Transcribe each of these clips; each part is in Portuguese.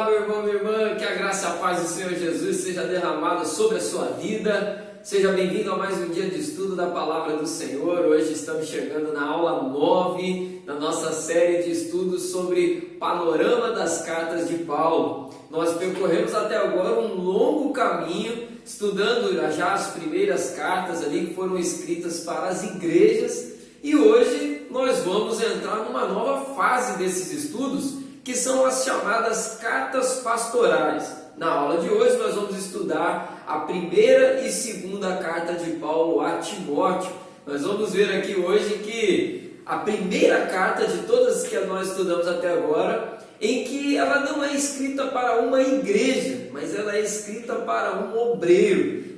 meu irmão, minha irmã, que a graça e a paz do Senhor Jesus seja derramada sobre a sua vida. Seja bem-vindo a mais um dia de estudo da Palavra do Senhor. Hoje estamos chegando na aula 9 da nossa série de estudos sobre panorama das cartas de Paulo. Nós percorremos até agora um longo caminho, estudando já as primeiras cartas ali que foram escritas para as igrejas. E hoje nós vamos entrar numa nova fase desses estudos, que são as chamadas cartas pastorais. Na aula de hoje nós vamos estudar a primeira e segunda carta de Paulo a Timóteo. Nós vamos ver aqui hoje que a primeira carta de todas que nós estudamos até agora, em que ela não é escrita para uma igreja, mas ela é escrita para um obreiro.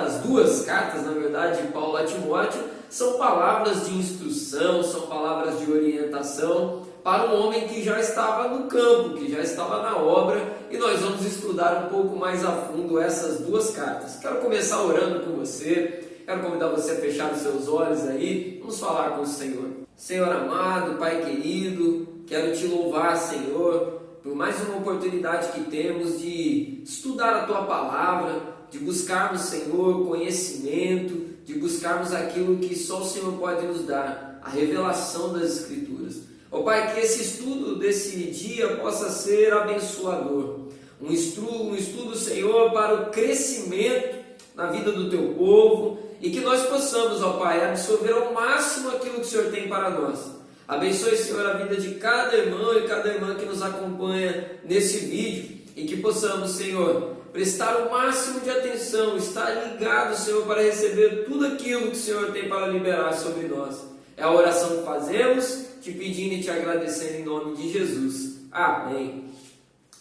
As duas cartas, na verdade, de Paulo a Timóteo, são palavras de instrução, são palavras de orientação para um homem que já estava no campo, que já estava na obra, e nós vamos estudar um pouco mais a fundo essas duas cartas. Quero começar orando com você, quero convidar você a fechar os seus olhos aí, vamos falar com o Senhor. Senhor amado, Pai querido, quero te louvar, Senhor, por mais uma oportunidade que temos de estudar a Tua Palavra, de buscarmos, Senhor, conhecimento, de buscarmos aquilo que só o Senhor pode nos dar, a revelação das Escrituras. Ó Pai, que esse estudo desse dia possa ser abençoador, um estudo, Senhor, para o crescimento na vida do Teu povo, e que nós possamos, ó Pai, absorver ao máximo aquilo que o Senhor tem para nós. Abençoe, Senhor, a vida de cada irmão e cada irmã que nos acompanha nesse vídeo, e que possamos, Senhor, prestar o máximo de atenção, estar ligado, Senhor, para receber tudo aquilo que o Senhor tem para liberar sobre nós. É a oração que fazemos, te pedindo e te agradecendo em nome de Jesus. Amém.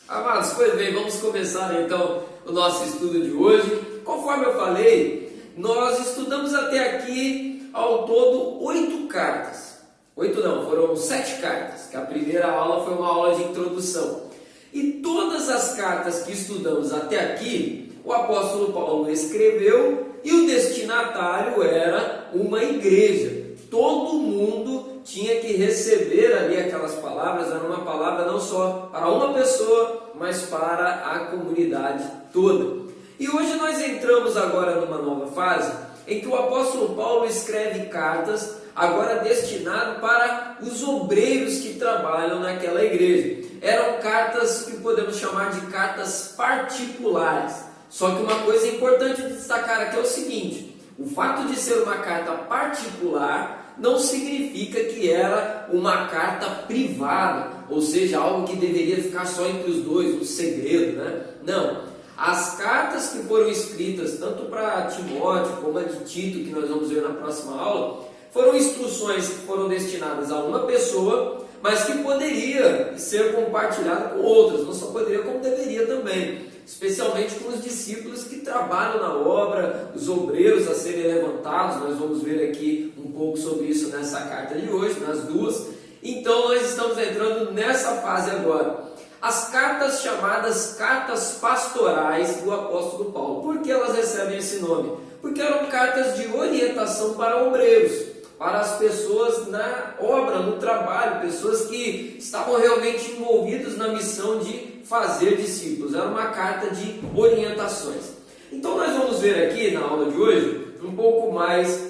Amados, pois bem, vamos começar então o nosso estudo de hoje. Conforme eu falei, nós estudamos até aqui ao todo 8 cartas. 8 não, foram 7 cartas, que a primeira aula foi uma aula de introdução. E todas as cartas que estudamos até aqui, o apóstolo Paulo escreveu e o destinatário era uma igreja. Todo mundo tinha que receber ali aquelas palavras, era uma palavra não só para uma pessoa, mas para a comunidade toda. E hoje nós entramos agora numa nova fase, em que o apóstolo Paulo escreve cartas, agora destinado para os obreiros que trabalham naquela igreja. Eram cartas que podemos chamar de cartas particulares. Só que uma coisa importante de destacar aqui é o seguinte: o fato de ser uma carta particular não significa que era uma carta privada, ou seja, algo que deveria ficar só entre os dois, um segredo, né? Não. As cartas que foram escritas, tanto para Timóteo como a de Tito, que nós vamos ver na próxima aula, foram instruções que foram destinadas a uma pessoa, mas que poderia ser compartilhado com outras, não só poderia, como deveria também, especialmente com os discípulos que trabalham na obra, os obreiros a serem levantados. Nós vamos ver aqui um pouco sobre isso nessa carta de hoje, nas duas. Então nós estamos entrando nessa fase agora. As cartas chamadas cartas pastorais do apóstolo Paulo. Por que elas recebem esse nome? Porque eram cartas de orientação para obreiros, para as pessoas na obra, no trabalho, pessoas que estavam realmente envolvidas na missão de fazer discípulos. Era uma carta de orientações. Então nós vamos ver aqui na aula de hoje um pouco mais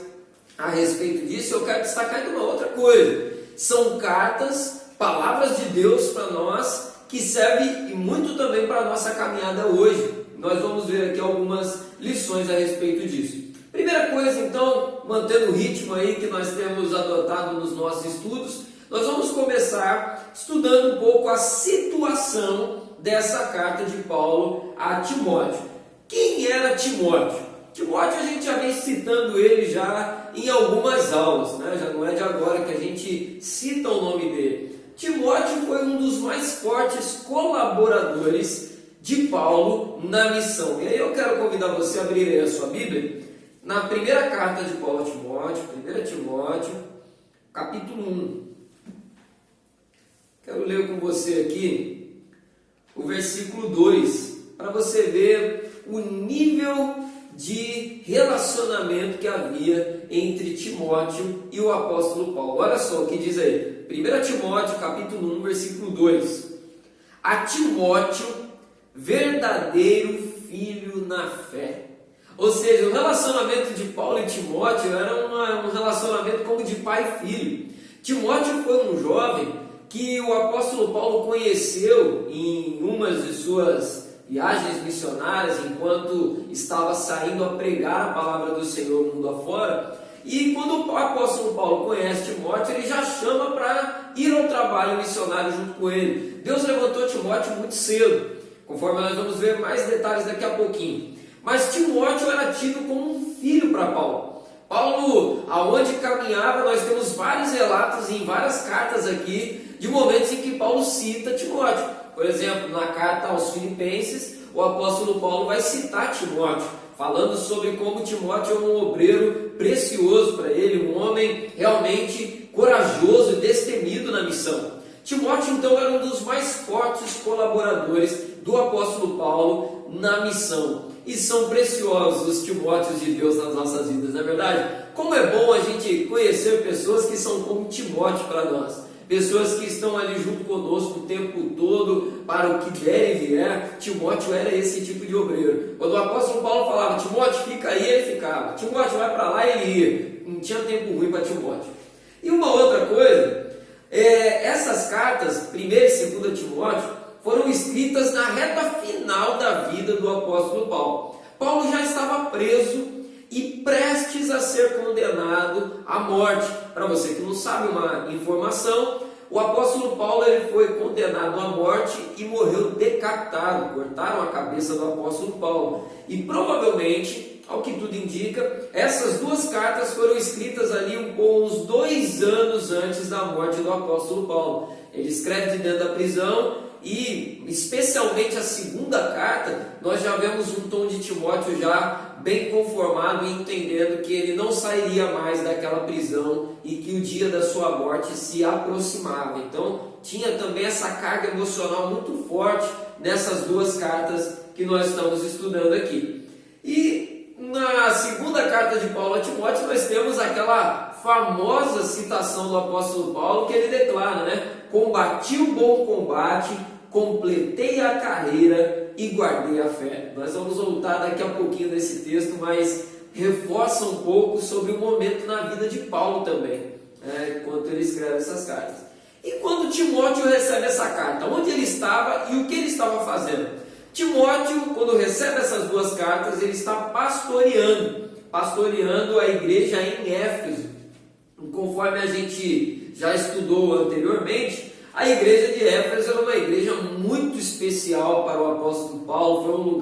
a respeito disso. Eu quero destacar de uma outra coisa. São cartas, palavras de Deus para nós, que servem e muito também para a nossa caminhada hoje. Nós vamos ver aqui algumas lições a respeito disso. Primeira coisa, então, mantendo o ritmo aí que nós temos adotado nos nossos estudos, nós vamos começar estudando um pouco a situação dessa carta de Paulo a Timóteo. Quem era Timóteo? Timóteo, a gente já vem citando ele já em algumas aulas, né? Já não é de agora que a gente cita o nome dele. Timóteo foi um dos mais fortes colaboradores de Paulo na missão. E aí eu quero convidar você a abrir aí a sua Bíblia na primeira carta de Paulo a Timóteo, 1 Timóteo, capítulo 1. Quero ler com você aqui o versículo 2, para você ver o nível de relacionamento que havia entre Timóteo e o apóstolo Paulo. Olha só o que diz aí, 1 Timóteo, capítulo 1, versículo 2. a Timóteo, verdadeiro filho na fé. Ou seja, o relacionamento de Paulo e Timóteo era um relacionamento como de pai e filho. Timóteo foi um jovem que o apóstolo Paulo conheceu em uma de suas viagens missionárias, enquanto estava saindo a pregar a palavra do Senhor mundo afora. E quando o apóstolo Paulo conhece Timóteo, ele já chama para ir ao trabalho missionário junto com ele. Deus levantou Timóteo muito cedo, conforme nós vamos ver mais detalhes daqui a pouquinho. Mas Timóteo era tido como um filho para Paulo. Paulo, aonde caminhava, nós temos vários relatos em várias cartas aqui, de momentos em que Paulo cita Timóteo. Por exemplo, na carta aos Filipenses, o apóstolo Paulo vai citar Timóteo, falando sobre como Timóteo é um obreiro precioso para ele, um homem realmente corajoso e destemido na missão. Timóteo, então, era um dos mais fortes colaboradores do apóstolo Paulo na missão. E são preciosos os Timóteos de Deus nas nossas vidas, não é verdade? Como é bom a gente conhecer pessoas que são como Timóteo para nós. Pessoas que estão ali junto conosco o tempo todo, para o que der e vier. Timóteo era esse tipo de obreiro. Quando o apóstolo Paulo falava, Timóteo fica aí, ele ficava. Timóteo vai para lá, ele ia. Não tinha tempo ruim para Timóteo. E uma outra coisa, essas cartas, 1 e 2 Timóteo, foram escritas na reta final da vida do apóstolo Paulo. Paulo já estava preso e prestes a ser condenado à morte. Para você que não sabe uma informação, o apóstolo Paulo ele foi condenado à morte e morreu decapitado. Cortaram a cabeça do apóstolo Paulo. E provavelmente, ao que tudo indica, essas duas cartas foram escritas ali uns 2 anos antes da morte do apóstolo Paulo. Ele escreve de dentro da prisão. E especialmente a segunda carta, nós já vemos um tom de Timóteo já bem conformado e entendendo que ele não sairia mais daquela prisão e que o dia da sua morte se aproximava. Então tinha também essa carga emocional muito forte nessas duas cartas que nós estamos estudando aqui. E na segunda carta de Paulo a Timóteo nós temos aquela famosa citação do apóstolo Paulo que ele declara, né? Combati o bom combate, completei a carreira e guardei a fé. Nós vamos voltar daqui a pouquinho nesse texto, mas reforça um pouco sobre o momento na vida de Paulo também, enquanto ele escreve essas cartas. E quando Timóteo recebe essa carta, onde ele estava e o que ele estava fazendo? Timóteo, quando recebe essas duas cartas, ele está pastoreando a igreja em Éfeso. Conforme a gente já estudou anteriormente, a igreja de Éfeso era uma igreja muito especial para o apóstolo Paulo.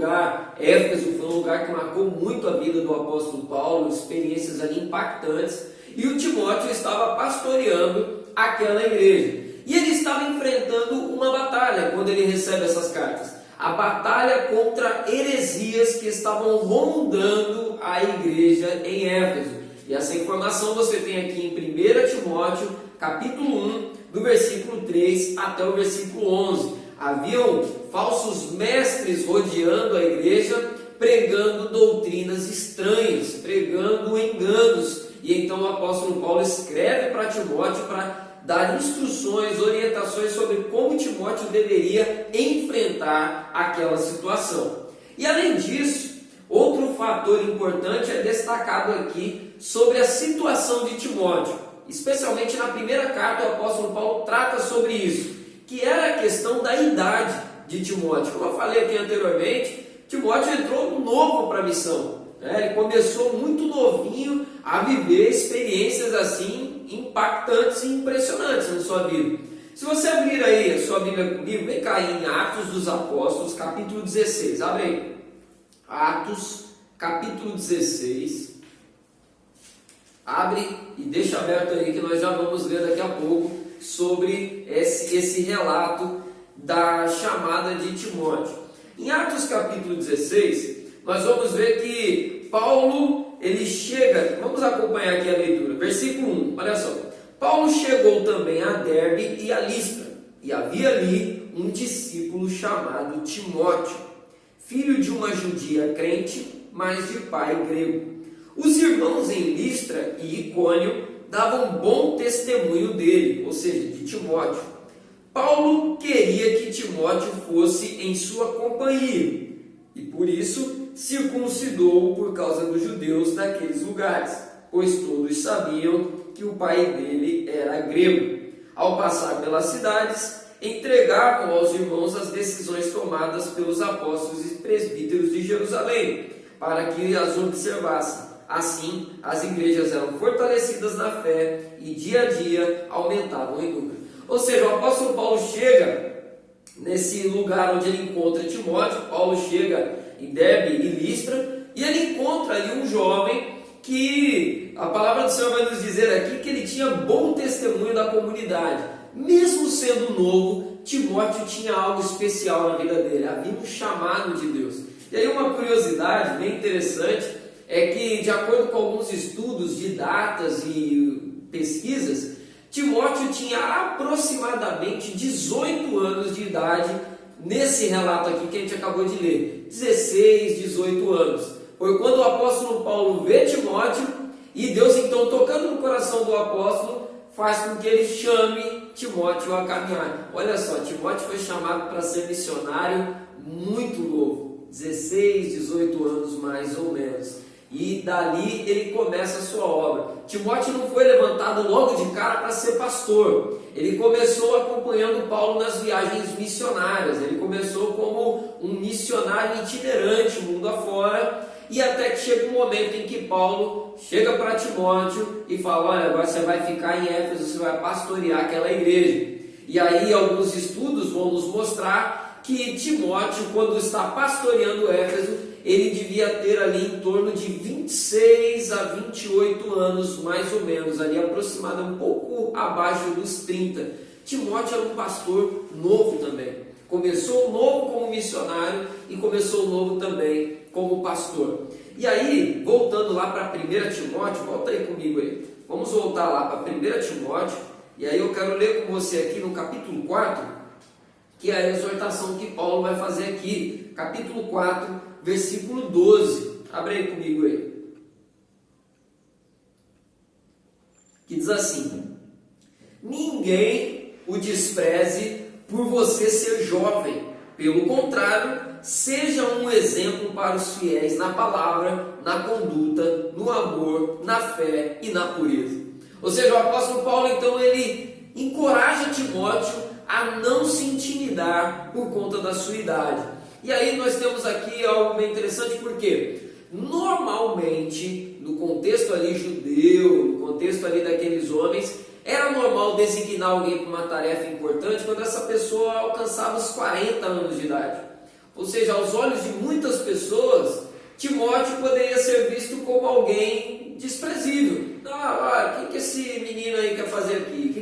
Éfeso foi um lugar que marcou muito a vida do apóstolo Paulo, experiências ali impactantes. E o Timóteo estava pastoreando aquela igreja. E ele estava enfrentando uma batalha quando ele recebe essas cartas. A batalha contra heresias que estavam rondando a igreja em Éfeso. E essa informação você tem aqui em 1 Timóteo, capítulo 1, do versículo 3 até o versículo 11. Haviam falsos mestres rodeando a igreja, pregando doutrinas estranhas, pregando enganos. E então o apóstolo Paulo escreve para Timóteo para dar instruções, orientações sobre como Timóteo deveria enfrentar aquela situação. E além disso, outro fator importante é destacado aqui sobre a situação de Timóteo. Especialmente na primeira carta, o apóstolo Paulo trata sobre isso, que era a questão da idade de Timóteo. Como eu falei aqui anteriormente, Timóteo entrou novo para a missão. Ele começou muito novinho a viver experiências assim impactantes e impressionantes na sua vida. Se você abrir aí a sua Bíblia comigo, vem cá em Atos dos Apóstolos, capítulo 16. Abre aí. Atos, capítulo 16. Abre e deixa aberto aí que nós já vamos ler daqui a pouco sobre esse relato da chamada de Timóteo. Em Atos capítulo 16, nós vamos ver que Paulo, ele chega, vamos acompanhar aqui a leitura, versículo 1, olha só. Paulo chegou também a Derbe e a Listra, e havia ali um discípulo chamado Timóteo, filho de uma judia crente, mas de pai grego. Os irmãos em Listra e Icônio davam bom testemunho dele, ou seja, de Timóteo. Paulo queria que Timóteo fosse em sua companhia e por isso circuncidou-o por causa dos judeus daqueles lugares, pois todos sabiam que o pai dele era grego. Ao passar pelas cidades, entregavam aos irmãos as decisões tomadas pelos apóstolos e presbíteros de Jerusalém, para que as observassem. Assim, as igrejas eram fortalecidas na fé e dia a dia aumentavam em número. Ou seja, o apóstolo Paulo chega nesse lugar onde ele encontra Timóteo. Paulo chega em Derbe e Listra, e ele encontra ali um jovem que a palavra do Senhor vai nos dizer aqui que ele tinha bom testemunho da comunidade. Mesmo sendo novo, Timóteo tinha algo especial na vida dele, havia um chamado de Deus. E aí uma curiosidade bem interessante é que, de acordo com alguns estudos de datas e pesquisas, Timóteo tinha aproximadamente 18 anos de idade nesse relato aqui que a gente acabou de ler, 16, 18 anos. Foi quando o apóstolo Paulo vê Timóteo e Deus então, tocando no coração do apóstolo, faz com que ele chame Timóteo a caminhar. Olha só, Timóteo foi chamado para ser missionário muito novo, 16, 18 anos mais ou menos. E dali ele começa a sua obra. Timóteo não foi levantado logo de cara para ser pastor. Ele começou acompanhando Paulo nas viagens missionárias. Ele começou como um missionário itinerante, mundo afora. E até que chega um momento em que Paulo chega para Timóteo e fala: olha, agora você vai ficar em Éfeso, você vai pastorear aquela igreja. E aí alguns estudos vão nos mostrar que Timóteo, quando está pastoreando Éfeso, ele devia ter ali em torno de 26 a 28 anos, mais ou menos, ali aproximado, um pouco abaixo dos 30. Timóteo era um pastor novo também. Começou novo como missionário e começou novo também como pastor. E aí, voltando lá para 1 Timóteo, volta aí comigo aí. Vamos voltar lá para 1 Timóteo, e aí eu quero ler com você aqui no capítulo 4, que é a exortação que Paulo vai fazer aqui. Capítulo 4, versículo 12. Abre aí comigo aí. Que diz assim: ninguém o despreze por você ser jovem. Pelo contrário, seja um exemplo para os fiéis na palavra, na conduta, no amor, na fé e na pureza. Ou seja, o apóstolo Paulo, então, ele encoraja Timóteo a não se intimidar por conta da sua idade. E aí nós temos aqui algo bem interessante, porque normalmente, no contexto ali judeu, no contexto ali daqueles homens, era normal designar alguém para uma tarefa importante quando essa pessoa alcançava os 40 anos de idade. Ou seja, aos olhos de muitas pessoas, Timóteo poderia ser visto como alguém desprezível. O que esse menino aí quer fazer aqui?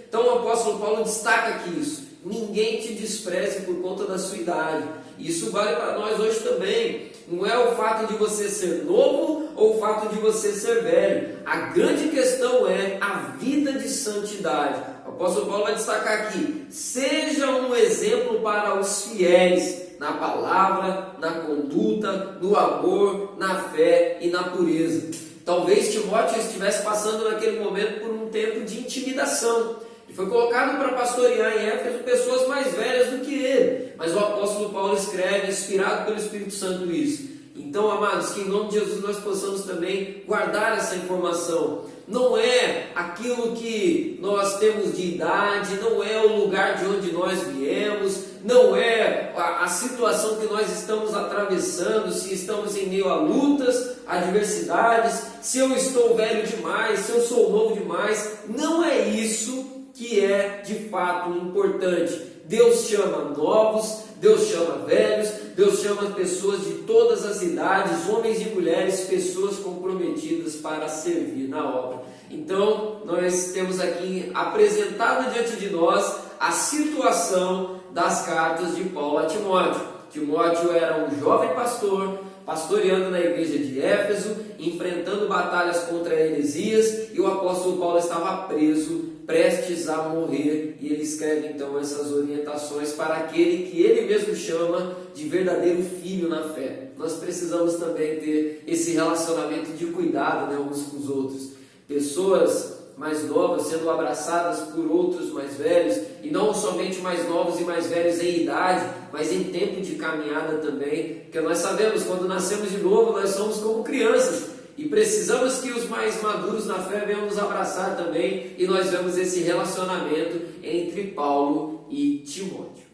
Então o apóstolo Paulo destaca aqui isso. Ninguém te despreze por conta da sua idade. Isso vale para nós hoje também. Não é o fato de você ser novo ou o fato de você ser velho. A grande questão é a vida de santidade. O apóstolo Paulo vai destacar aqui: seja um exemplo para os fiéis na palavra, na conduta, no amor, na fé e na pureza. Talvez Timóteo estivesse passando naquele momento por um tempo de intimidação. Ele foi colocado para pastorear em Éfeso pessoas mais velhas do que ele. Mas o apóstolo Paulo escreve, inspirado pelo Espírito Santo, isso. Então, amados, que em nome de Jesus nós possamos também guardar essa informação. Não é aquilo que nós temos de idade, não é o lugar de onde nós viemos, não é a situação que nós estamos atravessando, se estamos em meio a lutas, adversidades, se eu estou velho demais, se eu sou novo demais. Não é isso que é de fato importante. Deus chama novos, Deus chama velhos, Deus chama pessoas de todas as idades, homens e mulheres, pessoas comprometidas para servir na obra. Então, nós temos aqui apresentado diante de nós a situação das cartas de Paulo a Timóteo. Timóteo era um jovem pastor, pastoreando na igreja de Éfeso, enfrentando batalhas contra heresias, e o apóstolo Paulo estava preso, prestes a morrer, e ele escreve então essas orientações para aquele que ele mesmo chama de verdadeiro filho na fé. Nós precisamos também ter esse relacionamento de cuidado, uns com os outros. Pessoas mais novas sendo abraçadas por outros mais velhos, e não somente mais novos e mais velhos em idade, mas em tempo de caminhada também, porque nós sabemos, quando nascemos de novo, nós somos como crianças, e precisamos que os mais maduros na fé venham nos abraçar também, e nós vemos esse relacionamento entre Paulo e Timóteo.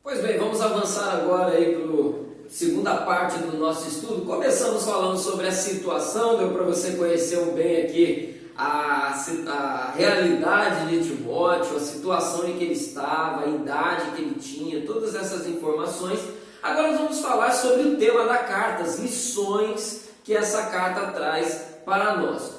Pois bem, vamos avançar agora aí para a segunda parte do nosso estudo. Começamos falando sobre a situação, deu para você conhecer bem aqui a realidade de Timóteo, a situação em que ele estava, a idade que ele tinha, todas essas informações. Agora nós vamos falar sobre o tema da carta, as lições que essa carta traz para nós.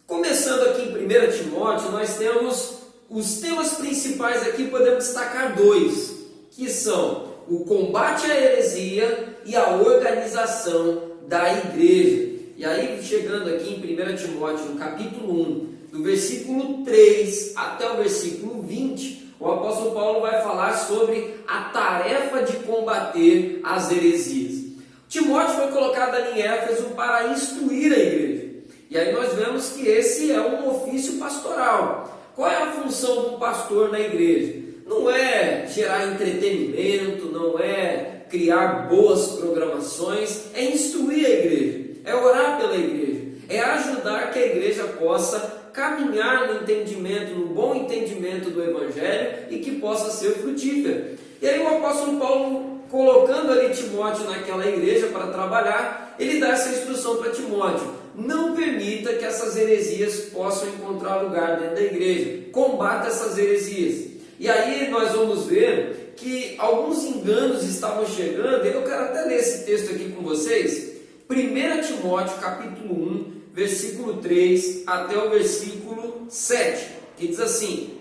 Começando aqui em 1 Timóteo, nós temos os temas principais aqui, podemos destacar dois, que são o combate à heresia e a organização da igreja. E aí, chegando aqui em 1 Timóteo, no capítulo 1, do versículo 3 até o versículo 20, o apóstolo Paulo vai falar sobre a tarefa de combater as heresias. Timóteo foi colocado ali em Éfeso para instruir a igreja. E aí nós vemos que esse é um ofício pastoral. Qual é a função de um pastor na igreja? Não é gerar entretenimento, não é criar boas programações, é instruir a igreja, é orar pela igreja, é ajudar que a igreja possa caminhar no entendimento, no bom entendimento do Evangelho e que possa ser frutífera. E aí o apóstolo Paulo, colocando ali Timóteo naquela igreja para trabalhar, ele dá essa instrução para Timóteo: não permita que essas heresias possam encontrar lugar dentro da igreja, combata essas heresias. E aí nós vamos ver que alguns enganos estavam chegando, e eu quero até ler esse texto aqui com vocês. 1 Timóteo capítulo 1, versículo 3 até o versículo 7, que diz assim: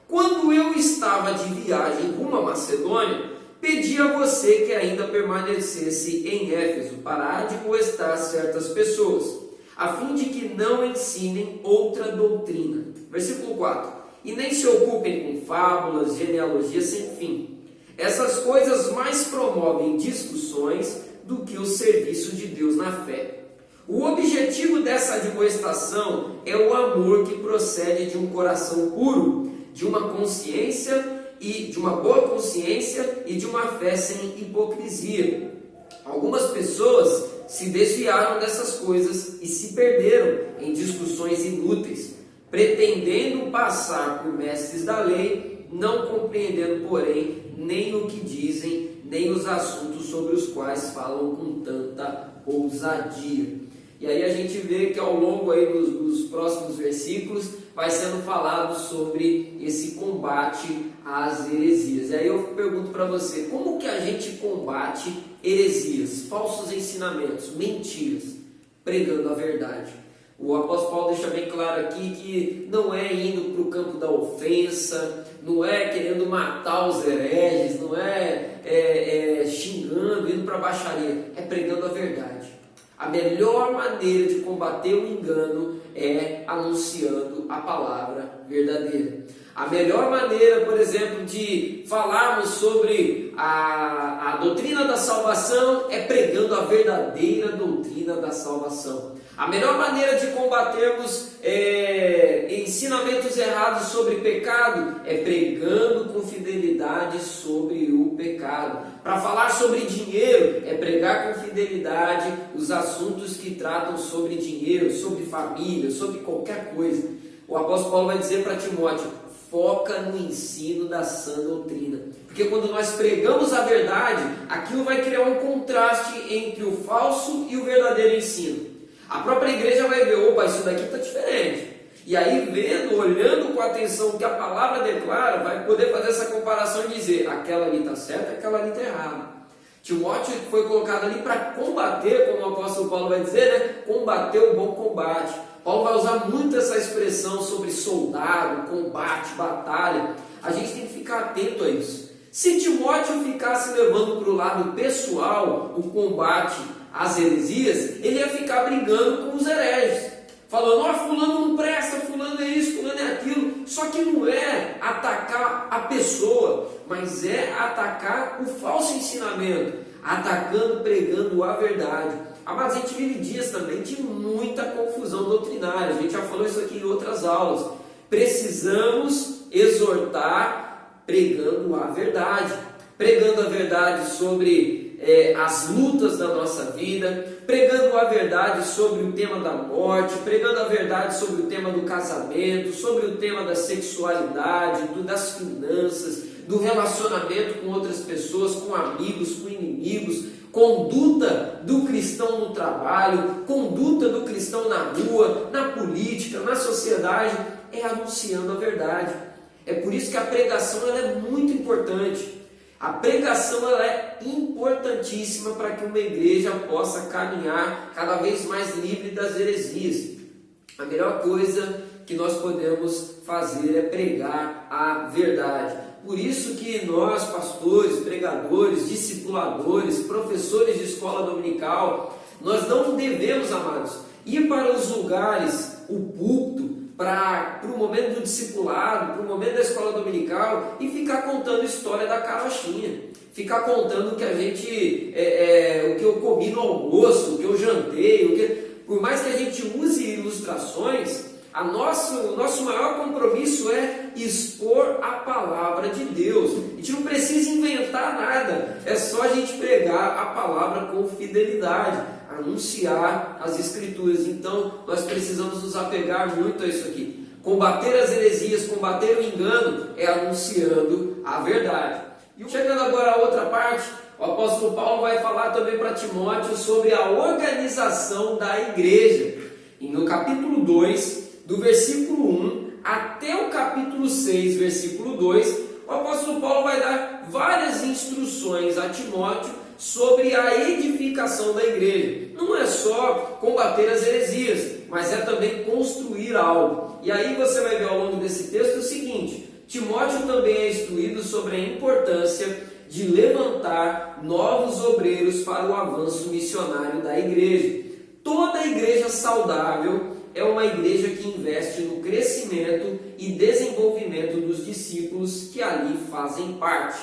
quando eu estava de viagem rumo à Macedônia, pedi a você que ainda permanecesse em Éfeso para admoestar certas pessoas, a fim de que não ensinem outra doutrina. Versículo 4. E nem se ocupem com fábulas, genealogias sem fim. Essas coisas mais promovem discussões do que o serviço de Deus na fé. O objetivo dessa admoestação é o amor que procede de um coração puro, de uma consciência e de uma boa consciência e de uma fé sem hipocrisia. Algumas pessoas se desviaram dessas coisas e se perderam em discussões inúteis, pretendendo passar por mestres da lei, não compreendendo, porém, nem o que dizem, nem os assuntos sobre os quais falam com tanta ousadia. E aí a gente vê que ao longo aí dos próximos versículos vai sendo falado sobre esse combate às heresias. E aí eu pergunto para você, como que a gente combate heresias, falsos ensinamentos, mentiras, pregando a verdade? O apóstolo Paulo deixa bem claro aqui que não é indo para o campo da ofensa, não é querendo matar os hereges, não é xingando, indo para a baixaria, é pregando a verdade. A melhor maneira de combater o engano é anunciando a palavra verdadeira. A melhor maneira, por exemplo, de falarmos sobre a doutrina da salvação é pregando a verdadeira doutrina da salvação. A melhor maneira de combatermos ensinamentos errados sobre pecado é pregando com fidelidade sobre o pecado. Para falar sobre dinheiro é pregar com fidelidade os assuntos que tratam sobre dinheiro, sobre família, sobre qualquer coisa. O apóstolo Paulo vai dizer para Timóteo: foca no ensino da sã doutrina. Porque quando nós pregamos a verdade, aquilo vai criar um contraste entre o falso e o verdadeiro ensino. A própria igreja vai ver: opa, isso daqui está diferente. E aí, vendo, olhando com atenção o que a palavra declara, vai poder fazer essa comparação e dizer: aquela ali está certa, aquela ali está errada. Timóteo foi colocado ali para combater, como o apóstolo Paulo vai dizer, né? Combater o bom combate. Paulo vai usar muito essa expressão sobre soldado, combate, batalha. A gente tem que ficar atento a isso. Se Timóteo ficasse levando para o lado pessoal o combate às heresias, ele ia ficar brigando com os hereges, falando: ó, fulano não presta, fulano é isso, fulano é aquilo. Só que não é atacar a pessoa, mas é atacar o falso ensinamento, atacando, pregando a verdade. Amados, a gente vive dias também de muita confusão doutrinária. A gente já falou isso aqui em outras aulas. Precisamos exortar pregando a verdade. Pregando a verdade sobre as lutas da nossa vida, pregando a verdade sobre o tema da morte, pregando a verdade sobre o tema do casamento, sobre o tema da sexualidade, das finanças, do relacionamento com outras pessoas, com amigos, com inimigos, conduta do cristão no trabalho, conduta do cristão na rua, na política, na sociedade, anunciando a verdade. É por isso que a pregação ela é muito importante. A pregação ela é importantíssima para que uma igreja possa caminhar cada vez mais livre das heresias. A melhor coisa que nós podemos fazer é pregar a verdade. Por isso que nós, pastores, pregadores, discipuladores, professores de escola dominical, nós não devemos, amados, ir para os lugares, o púlpito, para o momento do discipulado, para o momento da escola dominical e ficar contando história da carochinha, ficar contando o que a gente, o que eu comi no almoço, o que eu jantei, por mais que a gente use ilustrações, o nosso maior compromisso é expor a palavra de Deus. A gente não precisa inventar nada, é só a gente pregar a palavra com fidelidade, anunciar as Escrituras. Então nós precisamos nos apegar muito a isso aqui. Combater as heresias, combater o engano é anunciando a verdade. E chegando agora a outra parte, o apóstolo Paulo vai falar também para Timóteo sobre a organização da igreja. E no capítulo 2, do versículo 1 até o capítulo 6, versículo 2, o apóstolo Paulo vai dar várias instruções a Timóteo sobre a edificação da igreja. Não é só combater as heresias, mas é também construir algo. E aí você vai ver ao longo desse texto o seguinte: Timóteo também é instruído sobre a importância de levantar novos obreiros para o avanço missionário da igreja. Toda igreja saudável é uma igreja que investe no crescimento e desenvolvimento dos discípulos que ali fazem parte.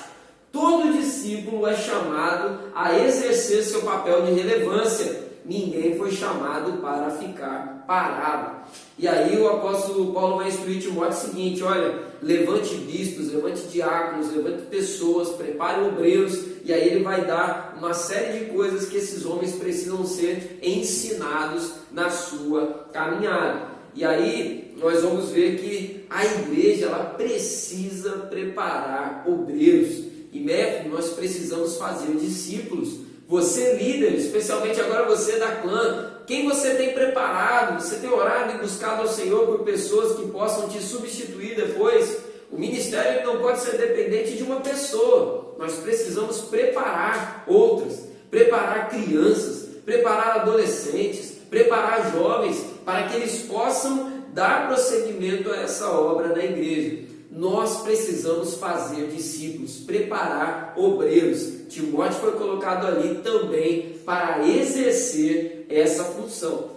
Todo discípulo é chamado a exercer seu papel de relevância. Ninguém foi chamado para ficar parado. E aí o apóstolo Paulo vai instruir Timóteo o seguinte: olha, levante bispos, levante diáconos, levante pessoas, prepare obreiros. E aí ele vai dar uma série de coisas que esses homens precisam ser ensinados na sua caminhada. E aí nós vamos ver que a igreja ela precisa preparar obreiros. E nós precisamos fazer discípulos. Você líder, especialmente agora você da clã, quem você tem preparado? Você tem orado e buscado ao Senhor por pessoas que possam te substituir depois? O ministério não pode ser dependente de uma pessoa. Nós precisamos preparar outras, preparar crianças, preparar adolescentes, preparar jovens, para que eles possam dar prosseguimento a essa obra na igreja. Nós precisamos fazer discípulos, preparar obreiros. Timóteo foi colocado ali também para exercer essa função.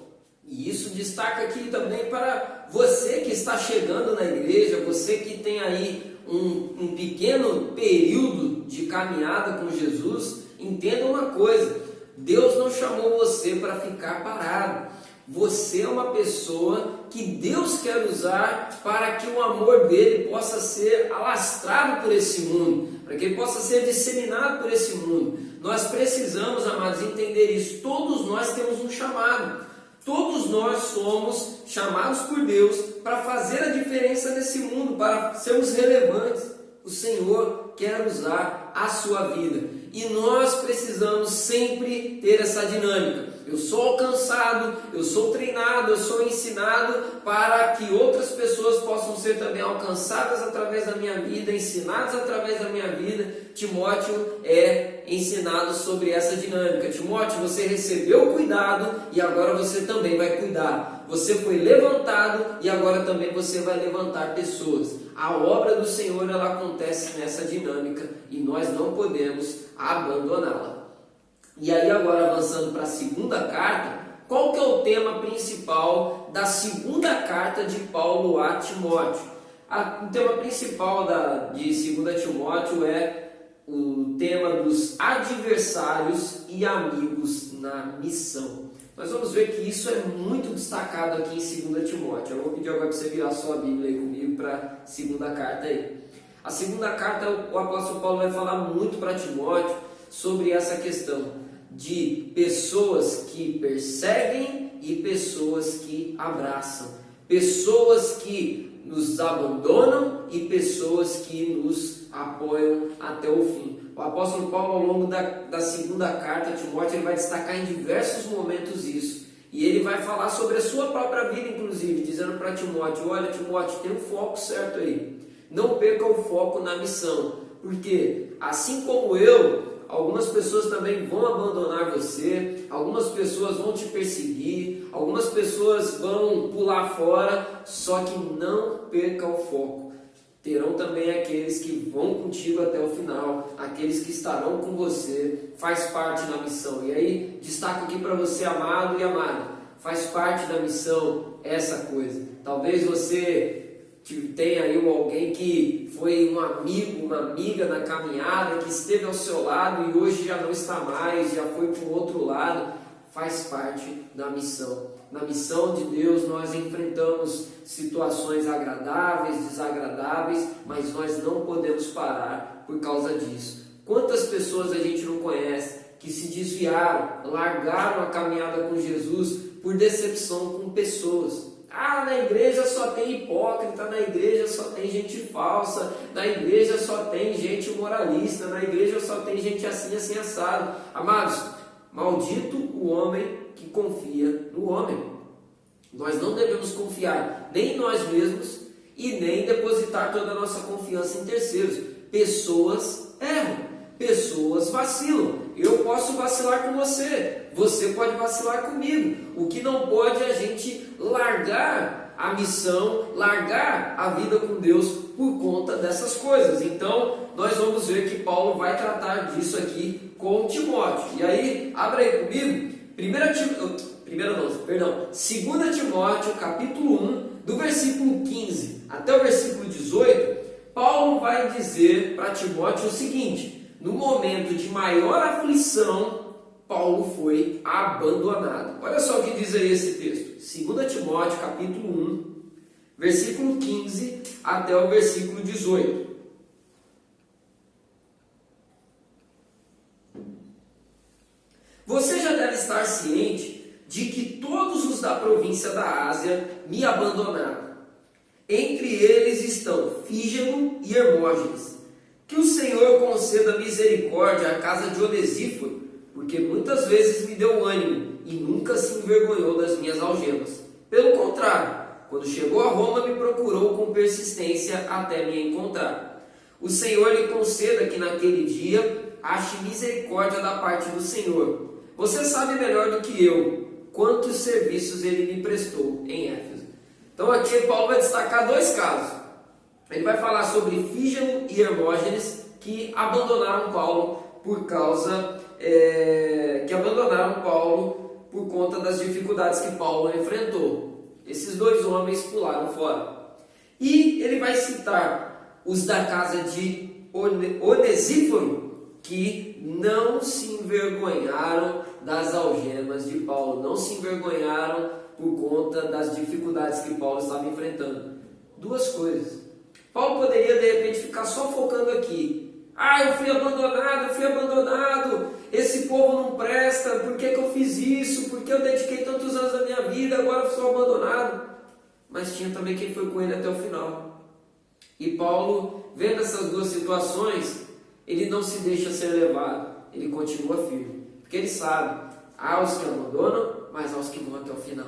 E isso destaca aqui também para você que está chegando na igreja, você que tem aí um pequeno período de caminhada com Jesus. Entenda uma coisa: Deus não chamou você para ficar parado. Você é uma pessoa que Deus quer usar para que o amor dele possa ser alastrado por esse mundo, para que ele possa ser disseminado por esse mundo. Nós precisamos, amados, entender isso. Todos nós temos um chamado. Todos nós somos chamados por Deus para fazer a diferença nesse mundo, para sermos relevantes. O Senhor quer usar a sua vida. E nós precisamos sempre ter essa dinâmica. Eu sou alcançado, eu sou treinado, eu sou ensinado para que outras pessoas possam ser também alcançadas através da minha vida, ensinadas através da minha vida. Timóteo é ensinado sobre essa dinâmica. Timóteo, você recebeu cuidado e agora você também vai cuidar. Você foi levantado e agora também você vai levantar pessoas. A obra do Senhor ela acontece nessa dinâmica e nós não podemos abandoná-la. E aí agora avançando para a segunda carta, qual que é o tema principal da segunda carta de Paulo a Timóteo? O tema principal de 2 Timóteo é o tema dos adversários e amigos na missão. Nós vamos ver que isso é muito destacado aqui em 2 Timóteo. Eu vou pedir agora para você virar sua Bíblia aí comigo para a segunda carta aí. A segunda carta, o apóstolo Paulo vai falar muito para Timóteo sobre essa questão de pessoas que perseguem e pessoas que abraçam, pessoas que nos abandonam e pessoas que nos apoiam até o fim. O apóstolo Paulo, ao longo da segunda carta a Timóteo, ele vai destacar em diversos momentos isso. E ele vai falar sobre a sua própria vida, inclusive, dizendo para Timóteo: olha, Timóteo, tem um foco certo aí. Não perca o foco na missão. Porque, assim como eu, algumas pessoas também vão abandonar você, algumas pessoas vão te perseguir, algumas pessoas vão pular fora, só que não perca o foco. Terão também aqueles que vão contigo até o final, aqueles que estarão com você, faz parte da missão. E aí, destaco aqui para você, amado e amada, faz parte da missão essa coisa. Talvez você tenha aí alguém que foi um amigo, uma amiga na caminhada, que esteve ao seu lado e hoje já não está mais, já foi para o outro lado. Faz parte da missão. Na missão de Deus nós enfrentamos situações agradáveis, desagradáveis, mas nós não podemos parar por causa disso. Quantas pessoas a gente não conhece que se desviaram, largaram a caminhada com Jesus por decepção com pessoas? Ah, na igreja só tem hipócrita, na igreja só tem gente falsa, na igreja só tem gente moralista, na igreja só tem gente assim, assim, assado. Amados, maldito o homem que confia no homem. Nós não devemos confiar nem em nós mesmos e nem depositar toda a nossa confiança em terceiros. Pessoas erram, pessoas vacilam. Eu posso vacilar com você, você pode vacilar comigo. O que não pode é a gente largar a missão, largar a vida com Deus por conta dessas coisas. Então, nós vamos ver que Paulo vai tratar disso aqui com Timóteo. E aí, abre aí comigo, 2 Timóteo, capítulo 1, do versículo 15 até o versículo 18, Paulo vai dizer para Timóteo o seguinte: no momento de maior aflição, Paulo foi abandonado. Olha só o que diz aí esse texto. 2 Timóteo, capítulo 1, versículo 15 até o versículo 18. Você já deve estar ciente de que todos os da província da Ásia me abandonaram. Entre eles estão Fígelo e Hermógenes. Que o Senhor conceda misericórdia à casa de Onesíforo, porque muitas vezes me deu ânimo e nunca se envergonhou das minhas algemas. Pelo contrário, quando chegou a Roma, me procurou com persistência até me encontrar. O Senhor lhe conceda que naquele dia ache misericórdia da parte do Senhor. Você sabe melhor do que eu quantos serviços ele me prestou em Éfeso. Então aqui Paulo vai destacar dois casos. Ele vai falar sobre Fígelo e Hermógenes que abandonaram Paulo por conta das dificuldades que Paulo enfrentou. Esses dois homens pularam fora. E ele vai citar os da casa de Onesíforo, que não se envergonharam das algemas de Paulo, não se envergonharam por conta das dificuldades que Paulo estava enfrentando. Duas coisas. Paulo poderia de repente ficar só focando aqui. Eu fui abandonado, esse povo não presta, por que eu fiz isso? Por que eu dediquei tantos anos da minha vida, agora eu sou abandonado? Mas tinha também quem foi com ele até o final. E Paulo, vendo essas duas situações, ele não se deixa ser levado, ele continua firme. Porque ele sabe, há os que abandonam, mas há os que vão até o final.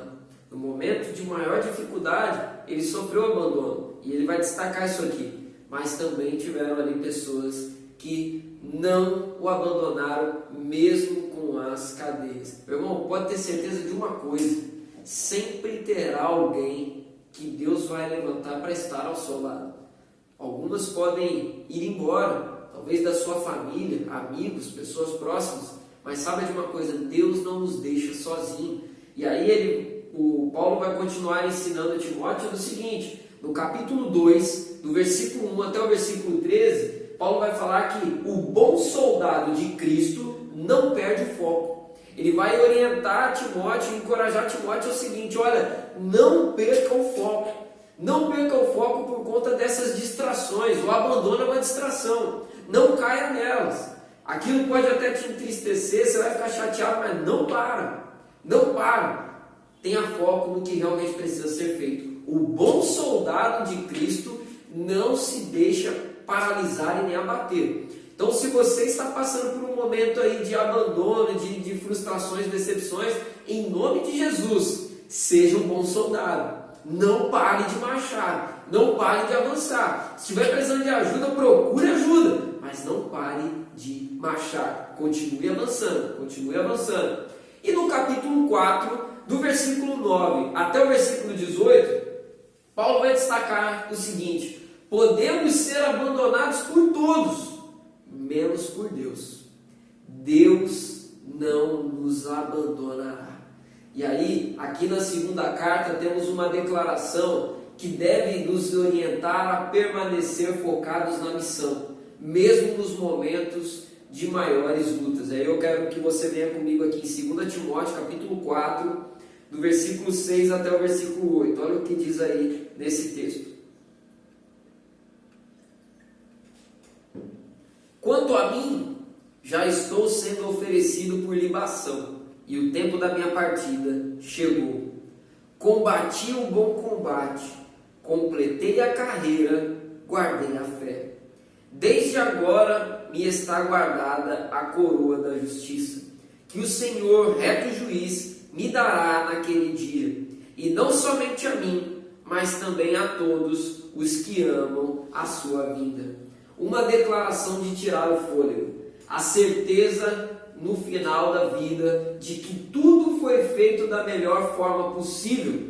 No momento de maior dificuldade, ele sofreu abandono. E ele vai destacar isso aqui. Mas também tiveram ali pessoas que não o abandonaram, mesmo com as cadeias. Meu irmão, pode ter certeza de uma coisa: sempre terá alguém que Deus vai levantar para estar ao seu lado. Algumas podem ir embora, talvez da sua família, amigos, pessoas próximas, mas sabe de uma coisa? Deus não nos deixa sozinhos. E aí o Paulo vai continuar ensinando a Timóteo o seguinte: no capítulo 2, do versículo 1 até o versículo 13, Paulo vai falar que o bom soldado soldado de Cristo não perde o foco. Ele vai orientar Timóteo, encorajar Timóteo é o seguinte: olha, não perca o foco. Não perca o foco por conta dessas distrações. O abandono é uma distração. Não caia nelas. Aquilo pode até te entristecer, você vai ficar chateado, mas não para. Não para. Tenha foco no que realmente precisa ser feito. O bom soldado de Cristo não se deixa paralisar e nem abater. Então, se você está passando por um momento aí de abandono, de frustrações, decepções, em nome de Jesus, seja um bom soldado. Não pare de marchar, não pare de avançar. Se estiver precisando de ajuda, procure ajuda, mas não pare de marchar. Continue avançando, continue avançando. E no capítulo 4, do versículo 9 até o versículo 18, Paulo vai destacar o seguinte: podemos ser abandonados por todos, menos por Deus. Deus não nos abandonará. E aí, aqui na segunda carta, temos uma declaração que deve nos orientar a permanecer focados na missão, mesmo nos momentos de maiores lutas. Aí eu quero que você venha comigo aqui em 2 Timóteo, capítulo 4, do versículo 6 até o versículo 8. Olha o que diz aí nesse texto. Quanto a mim, já estou sendo oferecido por libação, e o tempo da minha partida chegou. Combati o bom combate, completei a carreira, guardei a fé. Desde agora me está guardada a coroa da justiça, que o Senhor, reto juiz, me dará naquele dia, e não somente a mim, mas também a todos os que amam a sua vinda. Uma declaração de tirar o fôlego, a certeza no final da vida de que tudo foi feito da melhor forma possível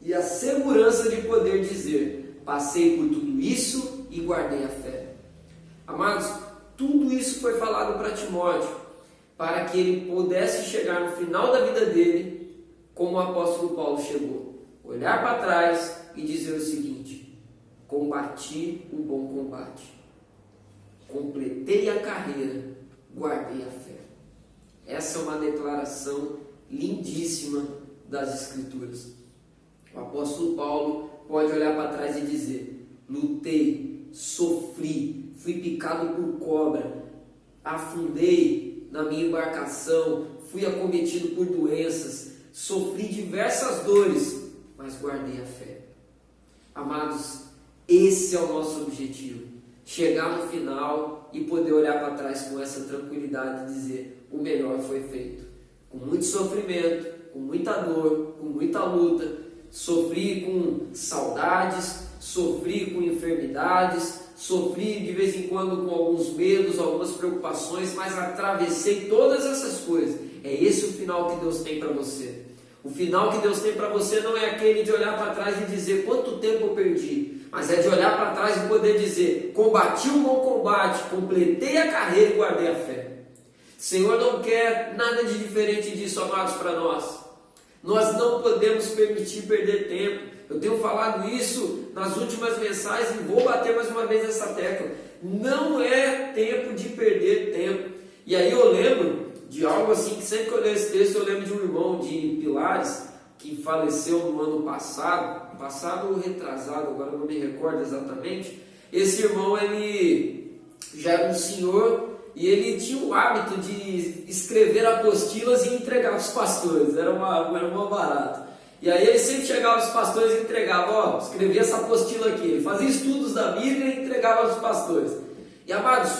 e a segurança de poder dizer: passei por tudo isso e guardei a fé. Amados, tudo isso foi falado para Timóteo, para que ele pudesse chegar no final da vida dele como o apóstolo Paulo chegou, olhar para trás e dizer o seguinte: combati o bom combate, completei a carreira, guardei a fé. Essa é uma declaração lindíssima das Escrituras. O apóstolo Paulo pode olhar para trás e dizer: lutei, sofri, fui picado por cobra, afundei na minha embarcação, fui acometido por doenças, sofri diversas dores, mas guardei a fé. Amados, esse é o nosso objetivo. Chegar no final e poder olhar para trás com essa tranquilidade e dizer: o melhor foi feito. Com muito sofrimento, com muita dor, com muita luta, sofri com saudades, sofri com enfermidades, sofri de vez em quando com alguns medos, algumas preocupações, mas atravessei todas essas coisas. É esse o final que Deus tem para você. O final que Deus tem para você não é aquele de olhar para trás e dizer: quanto tempo eu perdi, mas é de olhar para trás e poder dizer: combati o bom combate, completei a carreira e guardei a fé. O Senhor não quer nada de diferente disso, amados, para nós. Nós não podemos permitir perder tempo. Eu tenho falado isso nas últimas mensagens e vou bater mais uma vez essa tecla. Não é tempo de perder tempo. E aí eu lembro de algo assim, que sempre que eu leio esse texto, eu lembro de um irmão de Pilares, que faleceu no ano passado ou retrasado, agora não me recordo exatamente. Esse irmão, ele já era um senhor e ele tinha o hábito de escrever apostilas e entregar para os pastores, era uma barata. E aí ele sempre chegava aos pastores e entregava: ó, escrevi essa apostila aqui. Ele fazia estudos da Bíblia e entregava aos pastores. E amados,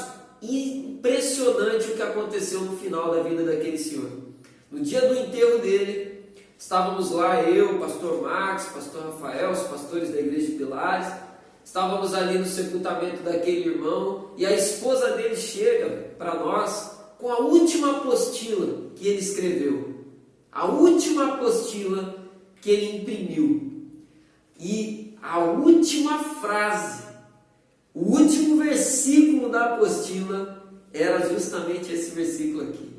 impressionante o que aconteceu no final da vida daquele senhor. No dia do enterro dele, estávamos lá, eu, pastor Max, pastor Rafael, os pastores da igreja de Pilares, estávamos ali no sepultamento daquele irmão, e a esposa dele chega para nós com a última apostila que ele escreveu, a última apostila que ele imprimiu, e a última frase, o último versículo da apostila era justamente esse versículo aqui: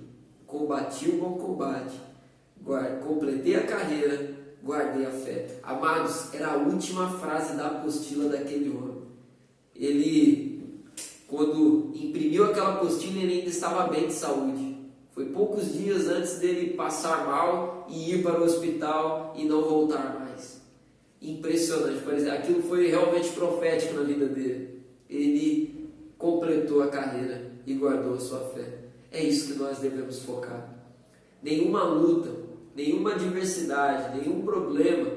combati o bom combate, completei a carreira, guardei a fé. Amados, era a última frase da apostila daquele homem. Ele quando imprimiu aquela apostila, ele ainda estava bem de saúde. Foi poucos dias antes dele passar mal e ir para o hospital e não voltar mais. Impressionante, por exemplo, aquilo foi realmente profético na vida dele. Ele completou a carreira e guardou a sua fé. É isso que nós devemos focar. Nenhuma luta, nenhuma adversidade, nenhum problema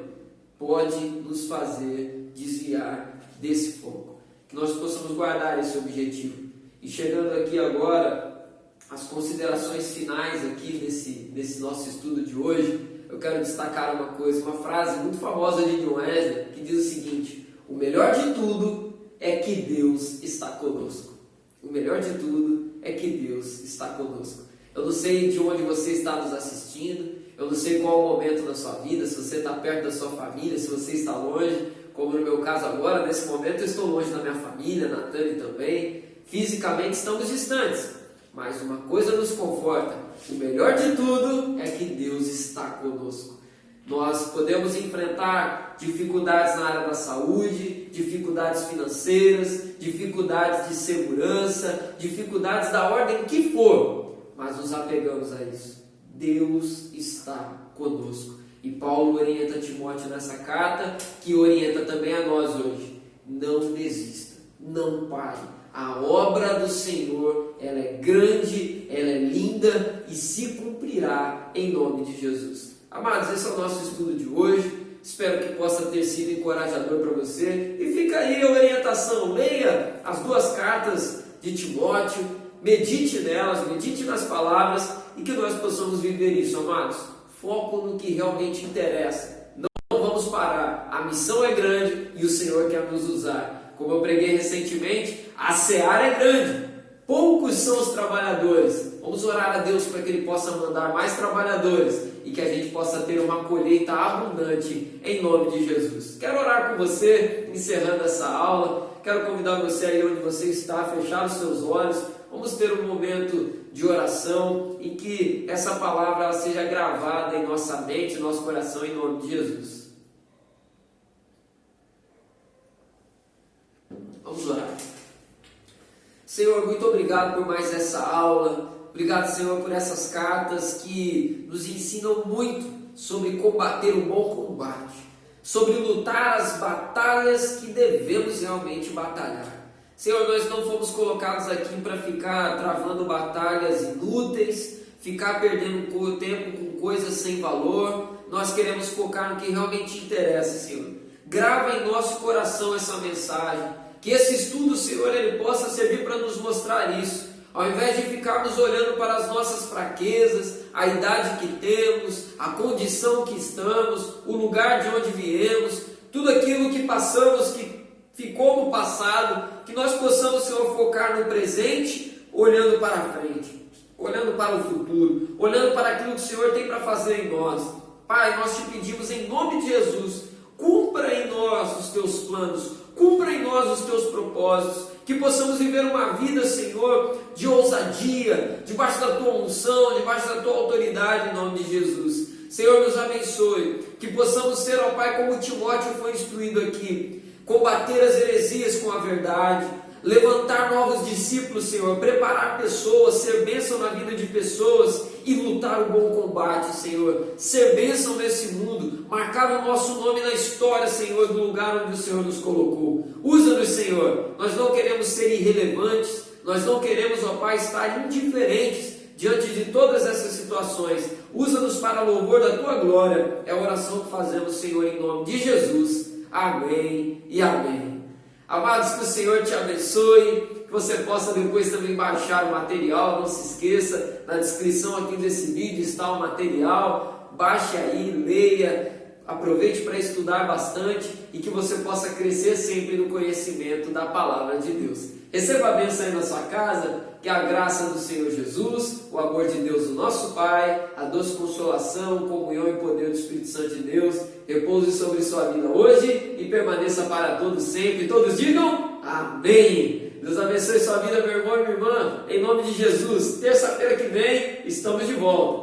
pode nos fazer desviar desse foco. Que nós possamos guardar esse objetivo. E chegando aqui agora, as considerações finais aqui nesse nosso estudo de hoje, eu quero destacar uma coisa, uma frase muito famosa de John Wesley, que diz o seguinte: o melhor de tudo é que Deus está conosco. O melhor de tudo é que Deus está conosco. Eu não sei de onde você está nos assistindo, eu não sei qual o momento da sua vida, se você está perto da sua família, se você está longe, como no meu caso agora, nesse momento eu estou longe da minha família, Natane também, fisicamente estamos distantes, mas uma coisa nos conforta: o melhor de tudo é que Deus está conosco. Nós podemos enfrentar dificuldades na área da saúde, dificuldades financeiras, dificuldades de segurança, dificuldades da ordem que for, mas nos apegamos a isso. Deus está conosco. E Paulo orienta Timóteo nessa carta, que orienta também a nós hoje: não desista, não pare. A obra do Senhor, ela é grande, ela é linda e se cumprirá em nome de Jesus. Amados, esse é o nosso estudo de hoje. Espero que possa ter sido encorajador para você. E fica aí a orientação: leia as duas cartas de Timóteo, medite nelas, medite nas palavras e que nós possamos viver isso, amados. Foco no que realmente interessa. Não vamos parar. A missão é grande e o Senhor quer nos usar. Como eu preguei recentemente, a seara é grande. Poucos são os trabalhadores. Vamos orar a Deus para que Ele possa mandar mais trabalhadores e que a gente possa ter uma colheita abundante em nome de Jesus. Quero orar com você, encerrando essa aula. Quero convidar você aí onde você está a fechar os seus olhos. Vamos ter um momento de oração e que essa palavra ela seja gravada em nossa mente, nosso coração, em nome de Jesus. Vamos orar. Senhor, muito obrigado por mais essa aula. Obrigado, Senhor, por essas cartas que nos ensinam muito sobre combater o bom combate, sobre lutar as batalhas que devemos realmente batalhar. Senhor, nós não fomos colocados aqui para ficar travando batalhas inúteis, ficar perdendo tempo com coisas sem valor. Nós queremos focar no que realmente interessa, Senhor. Grava em nosso coração essa mensagem, que esse estudo, Senhor, ele possa servir para nos mostrar isso. Ao invés de ficarmos olhando para as nossas fraquezas, a idade que temos, a condição que estamos, o lugar de onde viemos, tudo aquilo que passamos, que ficou no passado, que nós possamos, Senhor, focar no presente, olhando para a frente, olhando para o futuro, olhando para aquilo que o Senhor tem para fazer em nós. Pai, nós te pedimos em nome de Jesus, cumpra em nós os teus planos, cumpra em nós os teus propósitos, que possamos viver uma vida, Senhor, de ousadia, debaixo da tua unção, debaixo da tua autoridade, em nome de Jesus. Senhor, nos abençoe, que possamos ser, ó Pai, como Timóteo foi instruído aqui, combater as heresias com a verdade, levantar novos discípulos, Senhor, preparar pessoas, ser bênção na vida de pessoas e lutar o bom combate, Senhor, ser bênção nesse mundo, marcar o nosso nome na história, Senhor, do lugar onde o Senhor nos colocou. Usa-nos, Senhor, nós não queremos ser irrelevantes, nós não queremos, ó Pai, estar indiferentes diante de todas essas situações. Usa-nos para louvor da Tua glória, é a oração que fazemos, Senhor, em nome de Jesus. Amém e amém. Amados, que o Senhor te abençoe, que você possa depois também baixar o material. Não se esqueça, na descrição aqui desse vídeo está o material. Baixe aí, leia, aproveite para estudar bastante e que você possa crescer sempre no conhecimento da palavra de Deus. Receba a bênção aí na sua casa, que a graça do Senhor Jesus, o amor de Deus, o nosso Pai, a doce consolação, comunhão e poder do Espírito Santo de Deus, repouse sobre sua vida hoje e permaneça para todos sempre. Todos digam amém. Deus abençoe sua vida, meu irmão e minha irmã, em nome de Jesus. Terça-feira que vem, estamos de volta.